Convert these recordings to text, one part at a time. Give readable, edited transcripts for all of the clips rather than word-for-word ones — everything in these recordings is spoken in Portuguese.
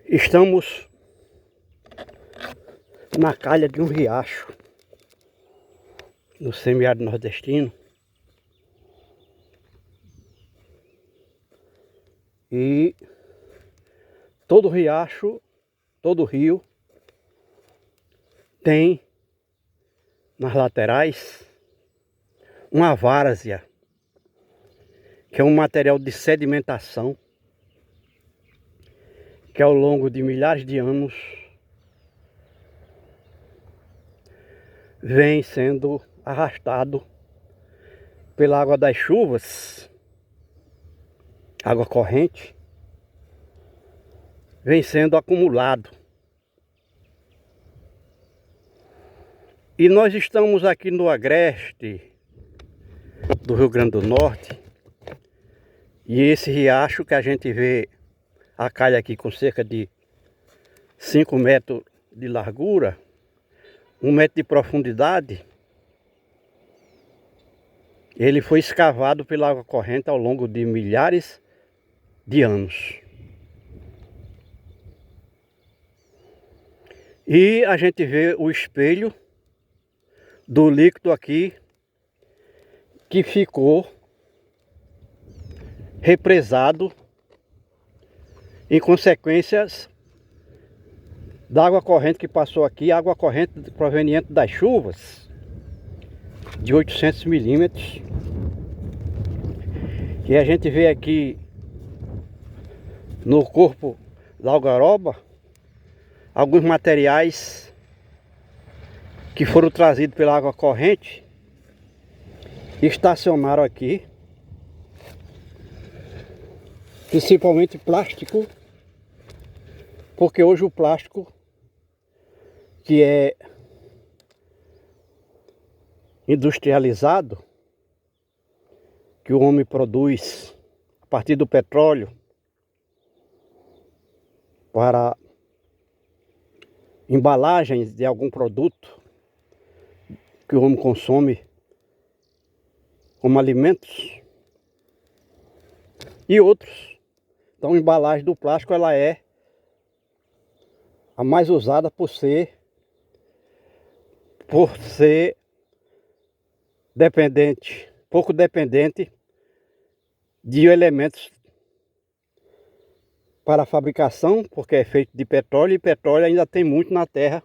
Estamos na calha de um riacho no semiárido nordestino e todo riacho, todo rio tem nas laterais uma várzea, que é um material de sedimentação que ao longo de milhares de anos vem sendo arrastado pela água das chuvas, água corrente, vem sendo acumulado. E nós estamos aqui no agreste do Rio Grande do Norte, e esse riacho que a gente vê a calha aqui com cerca de 5 metros de largura, 1 metro de profundidade, ele foi escavado pela água corrente ao longo de milhares de anos. E a gente vê o espelho do líquido aqui que ficou represado em consequências da água corrente que passou aqui, água corrente proveniente das chuvas de 800 milímetros. E a gente vê aqui no corpo da algaroba alguns materiais que foram trazidos pela água corrente e estacionaram aqui, principalmente plástico, porque hoje o plástico, que é industrializado, que o homem produz a partir do petróleo para embalagens de algum produto que o homem consome como alimentos e outros. Então a embalagem do plástico ela é a mais usada por ser dependente, pouco dependente de elementos para a fabricação, porque é feito de petróleo, e petróleo ainda tem muito na terra,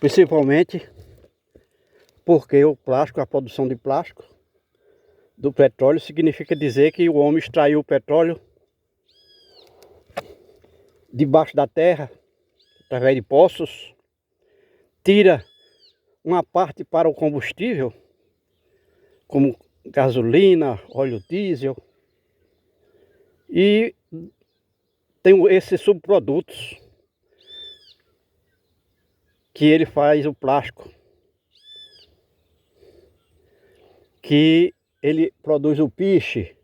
principalmente porque o plástico, a produção de plástico do petróleo significa dizer que o homem extraiu o petróleo debaixo da terra, através de poços, tira uma parte para o combustível, como gasolina, óleo diesel, e tem esses subprodutos que ele faz o plástico, que ele produz o piche,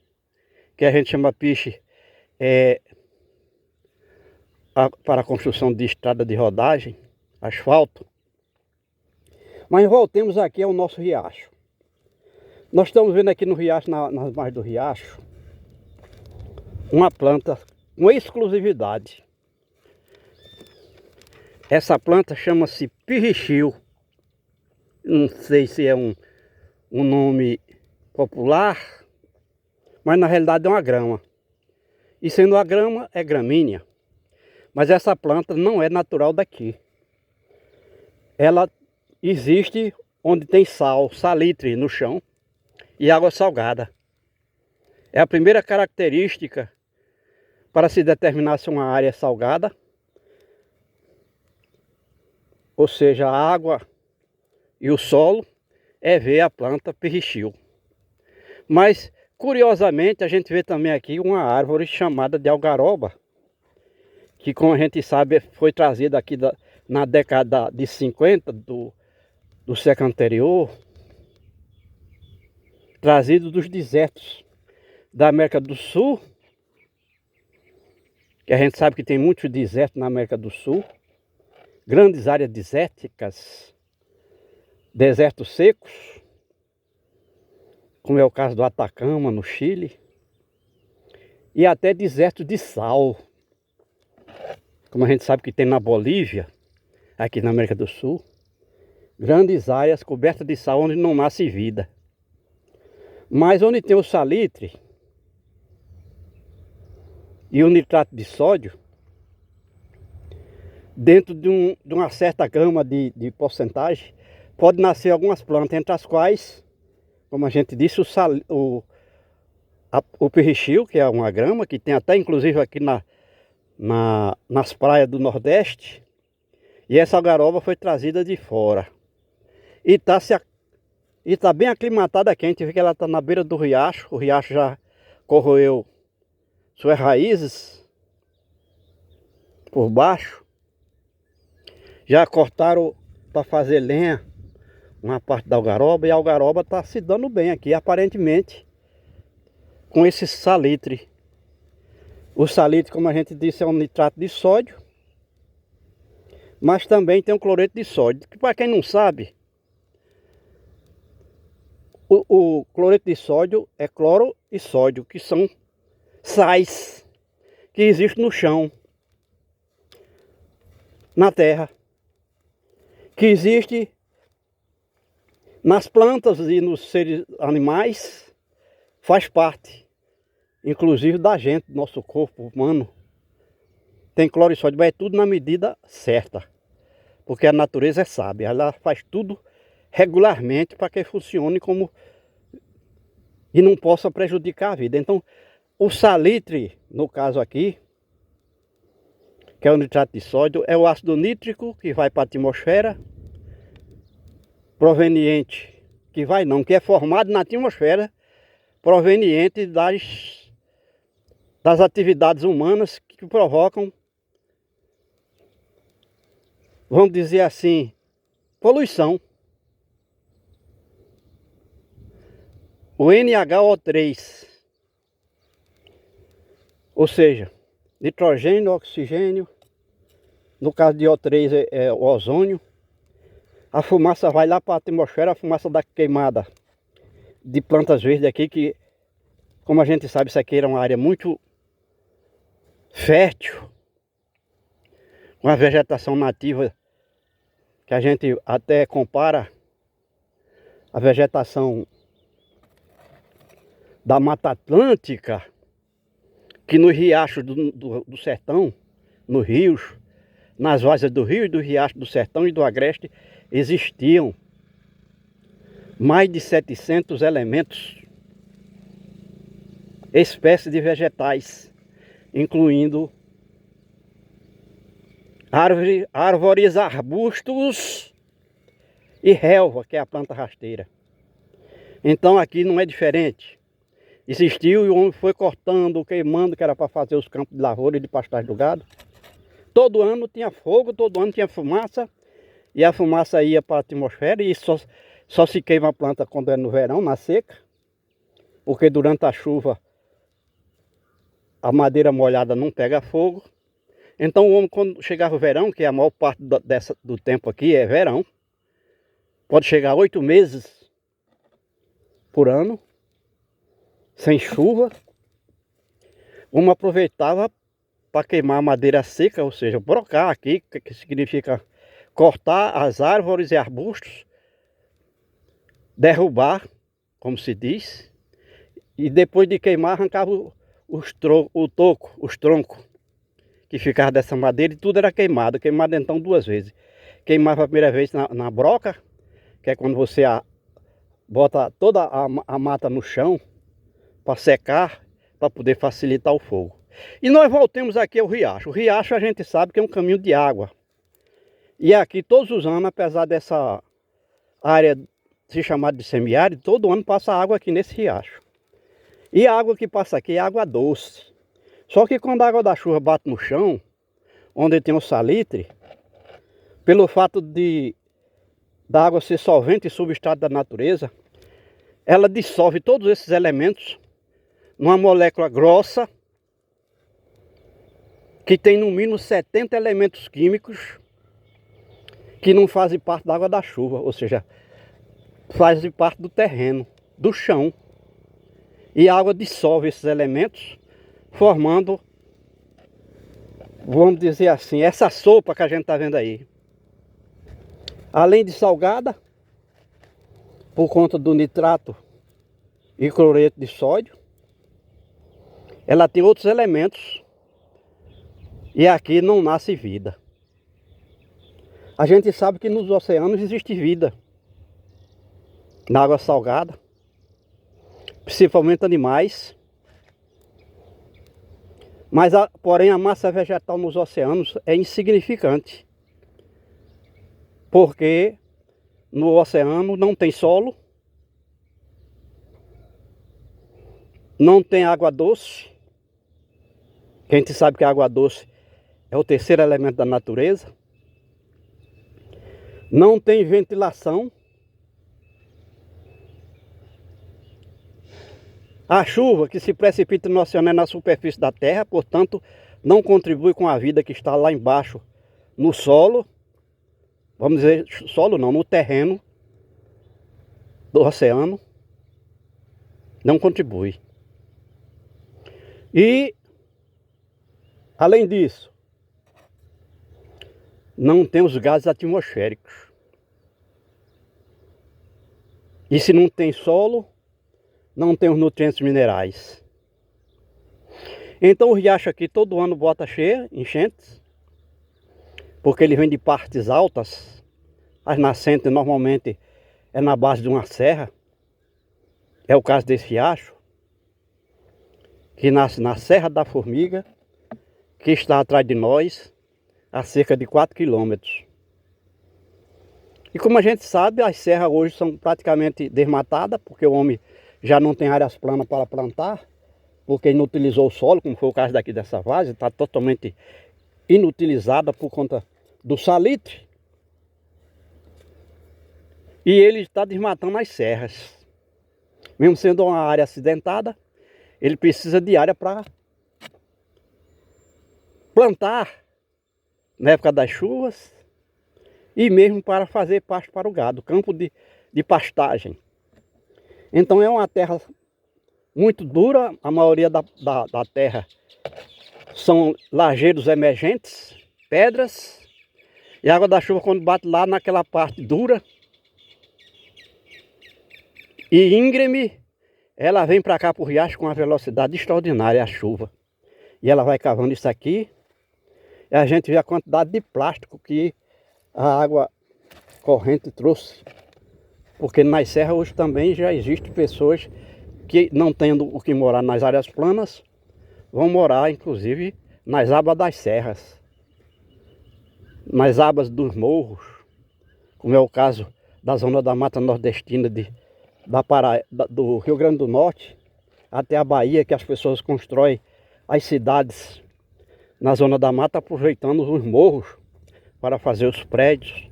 que a gente chama piche para a construção de estrada de rodagem, asfalto. Mas voltemos aqui ao nosso riacho. Nós estamos vendo aqui no riacho, nas margens do riacho, uma planta com exclusividade. Essa planta chama-se pirrichil. Não sei se é um nome popular, mas na realidade é uma grama. E sendo a grama, é gramínea. Mas essa planta não é natural daqui. Ela existe onde tem sal, salitre no chão e água salgada. É a primeira característica para se determinar se uma área é salgada, ou seja, a água e o solo, é ver a planta pirrichil. Mas, curiosamente, a gente vê também aqui uma árvore chamada de algaroba, que, como a gente sabe, foi trazida aqui na década de 50 do século anterior, trazido dos desertos da América do Sul, que a gente sabe que tem muitos desertos na América do Sul, grandes áreas desérticas, desertos secos, como é o caso do Atacama, no Chile. e até deserto de sal. Como a gente sabe que tem na Bolívia, aqui na América do Sul, grandes áreas cobertas de sal onde não nasce vida. Mas onde tem o salitre e o nitrato de sódio, dentro de uma certa gama de porcentagem, pode nascer algumas plantas, entre as quais, como a gente disse, o pirrichil, que é uma grama, que tem até inclusive aqui nas praias do Nordeste. E essa algaroba foi trazida de fora. E está bem aclimatada aqui. A gente vê que ela está na beira do riacho. O riacho já corroeu suas raízes por baixo. Já cortaram para fazer lenha uma parte da algaroba. E a algaroba está se dando bem aqui, aparentemente, com esse salitre. O salitre, como a gente disse, é um nitrato de sódio. Mas também tem um cloreto de sódio. Que, para quem não sabe, o cloreto de sódio é cloro e sódio, que são sais que existem no chão, na terra, que existe nas plantas e nos seres animais, faz parte, inclusive da gente, do nosso corpo humano. Tem cloro e sódio, mas é tudo na medida certa, porque a natureza é sábia, ela faz tudo regularmente para que funcione como e não possa prejudicar a vida. Então, o salitre, no caso aqui, que é o nitrato de sódio, é o ácido nítrico que vai para a atmosfera, proveniente, que é formado na atmosfera, proveniente das atividades humanas que provocam, vamos dizer assim, poluição. O NHO3, ou seja, nitrogênio, oxigênio, no caso de O3 é o ozônio. A fumaça vai lá para a atmosfera, a fumaça da queimada de plantas verdes aqui, que, como a gente sabe, isso aqui era uma área muito fértil, com a vegetação nativa, que a gente até compara a vegetação da Mata Atlântica, que nos riachos do sertão, nos rios, nas várzeas do rio e do riacho do sertão e do agreste, existiam mais de 700 elementos, espécies de vegetais, incluindo árvores, arbustos e relva, que é a planta rasteira. Então aqui não é diferente. Existiu e o homem foi cortando, queimando, que era para fazer os campos de lavoura e de pastagem do gado. Todo ano tinha fogo, todo ano tinha fumaça, e a fumaça ia para a atmosfera, e só se queima a planta quando é no verão, na seca, porque durante a chuva a madeira molhada não pega fogo. Então o homem, quando chegava o verão, que a maior parte do tempo aqui é verão, pode chegar 8 meses por ano, sem chuva, o homem aproveitava para queimar a madeira seca, ou seja, brocar aqui, que significa cortar as árvores e arbustos, derrubar, como se diz, e depois de queimar arrancava os troncos que ficavam dessa madeira, e tudo era queimado então 2 vezes. Queimava a primeira vez na broca, que é quando você bota toda a mata no chão para secar, para poder facilitar o fogo. E nós voltemos aqui ao riacho. O riacho a gente sabe que é um caminho de água. E aqui todos os anos, apesar dessa área se chamar de semiárido, todo ano passa água aqui nesse riacho. E a água que passa aqui é água doce. Só que quando a água da chuva bate no chão, onde tem o salitre, pelo fato da água ser solvente e substrato da natureza, ela dissolve todos esses elementos numa molécula grossa, que tem no mínimo 70 elementos químicos que não fazem parte da água da chuva, ou seja, fazem parte do terreno, do chão. E a água dissolve esses elementos formando, vamos dizer assim, essa sopa que a gente está vendo aí. Além de salgada, por conta do nitrato e cloreto de sódio, ela tem outros elementos e aqui não nasce vida. A gente sabe que nos oceanos existe vida, na água salgada, principalmente animais, mas porém a massa vegetal nos oceanos é insignificante, porque no oceano não tem solo, não tem água doce, que a gente sabe que a água doce é o terceiro elemento da natureza, não tem ventilação, a chuva que se precipita no oceano é na superfície da terra, portanto não contribui com a vida que está lá embaixo no solo, vamos dizer, solo não, no terreno do oceano, não contribui. E, além disso, não tem os gases atmosféricos. E se não tem solo, não tem os nutrientes minerais. Então o riacho aqui todo ano bota cheia, enchentes, porque ele vem de partes altas. As nascentes normalmente é na base de uma serra. É o caso desse riacho, que nasce na Serra da Formiga, que está atrás de nós, a cerca de 4 quilômetros. E como a gente sabe, as serras hoje são praticamente desmatadas, porque o homem já não tem áreas planas para plantar, porque inutilizou o solo, como foi o caso daqui dessa várzea, está totalmente inutilizada por conta do salitre. E ele está desmatando as serras. Mesmo sendo uma área acidentada, ele precisa de área para plantar na época das chuvas e mesmo para fazer pasto para o gado, campo de pastagem. Então é uma terra muito dura, a maioria da terra são lajeiros emergentes, pedras, e a água da chuva quando bate lá naquela parte dura e íngreme, ela vem para cá para o riacho com uma velocidade extraordinária, a chuva. E ela vai cavando isso aqui, e a gente vê a quantidade de plástico que a água corrente trouxe. Porque nas serras hoje também já existem pessoas que, não tendo o que morar nas áreas planas, vão morar inclusive nas abas das serras, nas abas dos morros, como é o caso da zona da Mata Nordestina do Rio Grande do Norte até a Bahia, que as pessoas constroem as cidades na zona da mata aproveitando os morros para fazer os prédios.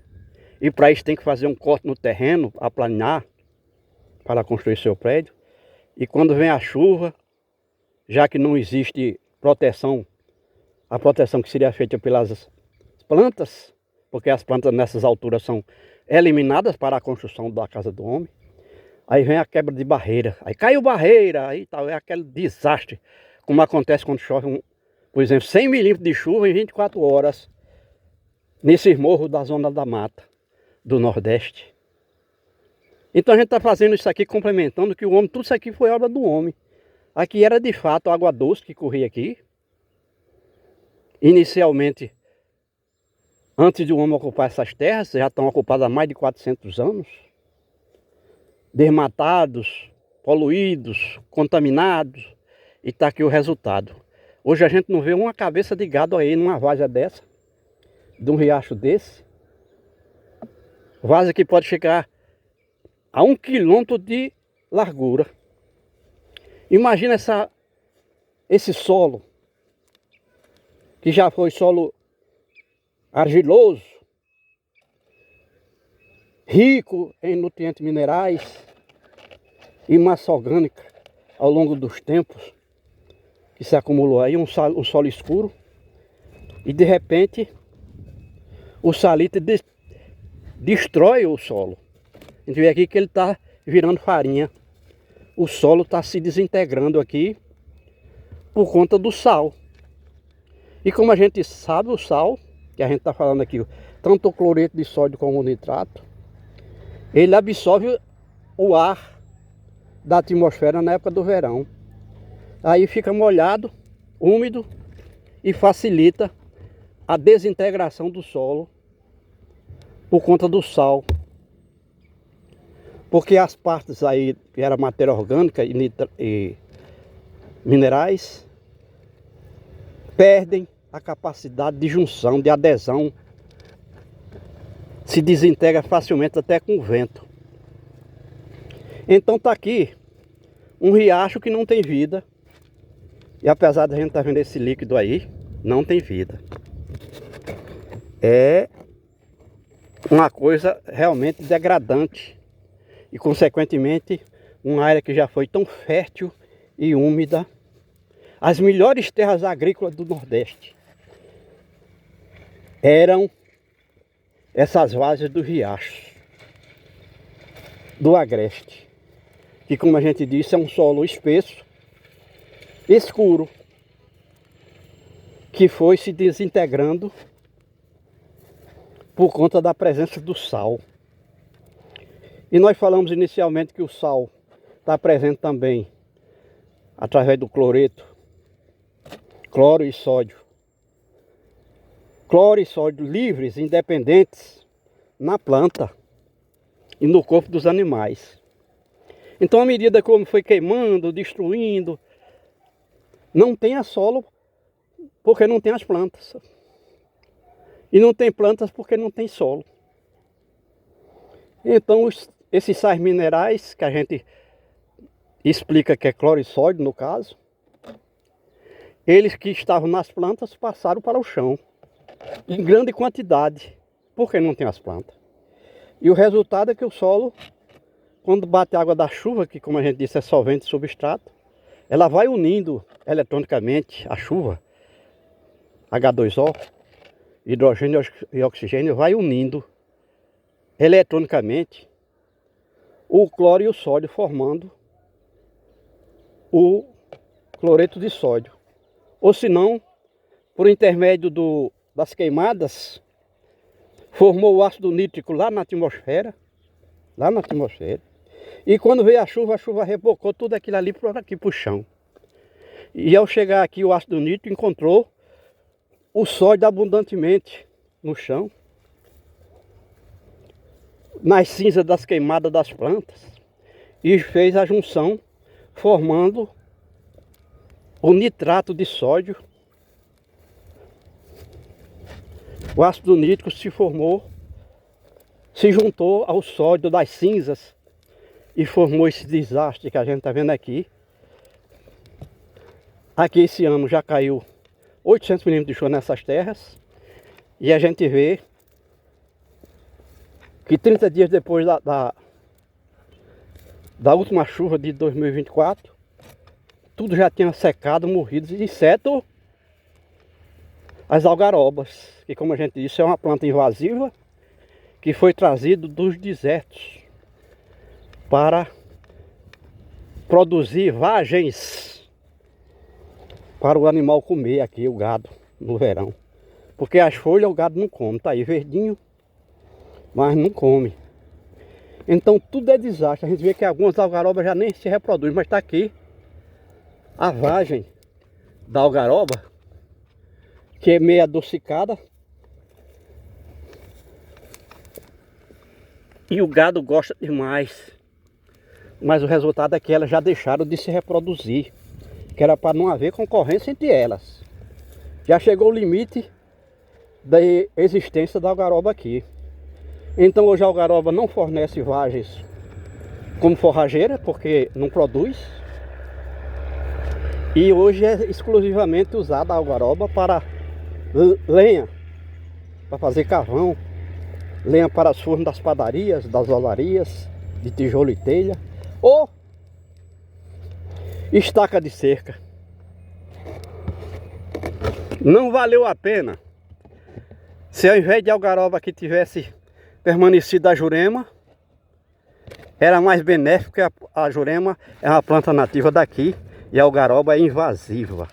E para isso tem que fazer um corte no terreno, aplanar para construir seu prédio. E quando vem a chuva, já que não existe proteção, a proteção que seria feita pelas plantas, porque as plantas nessas alturas são eliminadas para a construção da casa do homem, aí vem a quebra de barreira, aí caiu barreira, aí tal, é aquele desastre, como acontece quando chove, por exemplo, 100 milímetros de chuva em 24 horas, nesses morros da zona da mata do Nordeste. Então a gente está fazendo isso aqui, complementando que o homem, tudo isso aqui foi obra do homem. Aqui era de fato água doce que corria aqui. Inicialmente, antes de o homem ocupar essas terras, já estão ocupadas há mais de 400 anos. Desmatados, poluídos, contaminados. E está aqui o resultado. Hoje a gente não vê uma cabeça de gado aí numa várzea dessa, de um riacho desse. Várzea que pode chegar a 1 quilômetro de largura. Imagina esse solo, que já foi solo argiloso, rico em nutrientes minerais e massa orgânica ao longo dos tempos, que se acumulou aí, um solo escuro, e de repente o salitre destrói o solo. A gente vê aqui que ele está virando farinha. O solo está se desintegrando aqui por conta do sal. E como a gente sabe, o sal, que a gente está falando aqui, tanto o cloreto de sódio como o nitrato, ele absorve o ar da atmosfera na época do verão. Aí fica molhado, úmido e facilita a desintegração do solo por conta do sal. Porque as partes aí que era matéria orgânica e minerais perdem a capacidade de junção, de adesão, se desintegra facilmente até com o vento. Então tá aqui um riacho que não tem vida, e apesar da gente estar vendo esse líquido aí, não tem vida. É uma coisa realmente degradante e consequentemente uma área que já foi tão fértil e úmida, as melhores terras agrícolas do Nordeste eram essas várzeas do riacho, do agreste, que como a gente disse é um solo espesso, escuro, que foi se desintegrando por conta da presença do sal. E nós falamos inicialmente que o sal está presente também através do cloreto, cloro e sódio. Cloro e sódio livres, independentes na planta e no corpo dos animais. Então, à medida como foi queimando, destruindo, não tem a solo porque não tem as plantas. E não tem plantas porque não tem solo. Então, esses sais minerais que a gente explica que é cloro e sódio no caso, eles que estavam nas plantas passaram para o chão em grande quantidade, porque não tem as plantas. E o resultado é que o solo, quando bate a água da chuva, que como a gente disse é solvente e substrato, ela vai unindo eletronicamente a chuva, H2O, hidrogênio e oxigênio, vai unindo eletronicamente o cloro e o sódio, formando o cloreto de sódio. Ou se não, por intermédio das queimadas, formou o ácido nítrico lá na atmosfera. E quando veio a chuva rebocou tudo aquilo ali para aqui para o chão. E ao chegar aqui o ácido nítrico encontrou o sódio abundantemente no chão, nas cinzas das queimadas das plantas, e fez a junção formando o nitrato de sódio. O ácido nítrico se formou, se juntou ao sódio das cinzas e formou esse desastre que a gente está vendo aqui. Aqui esse ano já caiu 800 milímetros de chuva nessas terras, e a gente vê que 30 dias depois da última chuva de 2024, tudo já tinha secado, morrido, exceto as algarobas, que como a gente disse é uma planta invasiva que foi trazido dos desertos para produzir vagens para o animal comer aqui, o gado, no verão. Porque as folhas o gado não come, tá aí verdinho, mas não come. Então tudo é desastre. A gente vê que algumas algarobas já nem se reproduzem, mas está aqui a vagem da algaroba, que é meio adocicada. E o gado gosta demais. Mas o resultado é que elas já deixaram de se reproduzir, que era para não haver concorrência entre elas. Já chegou o limite da existência da algaroba aqui. Então hoje a algaroba não fornece vagens como forrageira, porque não produz. E hoje é exclusivamente usada a algaroba para lenha, para fazer carvão, lenha para os fornos das padarias, das olarias, de tijolo e telha, ou estaca de cerca. Não valeu a pena se ao invés de algaroba que tivesse permanecido a jurema, era mais benéfico, que a jurema é uma planta nativa daqui e a algaroba é invasiva.